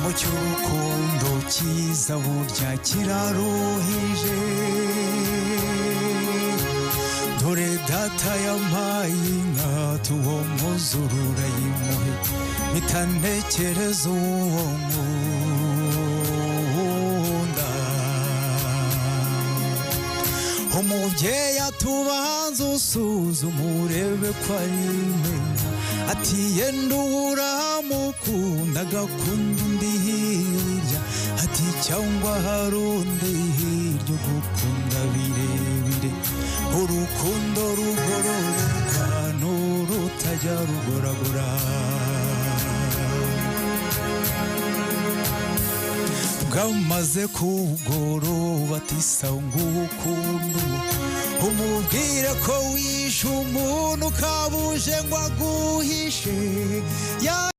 ngo cy'urukundo cyiza burya kiraruhije. Dore data yampaye inka tuwo mwuzurura yimuhe mpita ntekereza uwo nkunda. Umubyeyi atubanza usuzuma urebe ko ari imena, ati yenda uramukunda agakunda undi hirya, ati cyangwa hari undi hirya ugukunda birebire. Urukundo rugororoka n'urutajya rugoragora. Bwamaze kugoroba ati sawa ngukunda, umubwire ko wishe umuntu kabuje ngo aguhishe.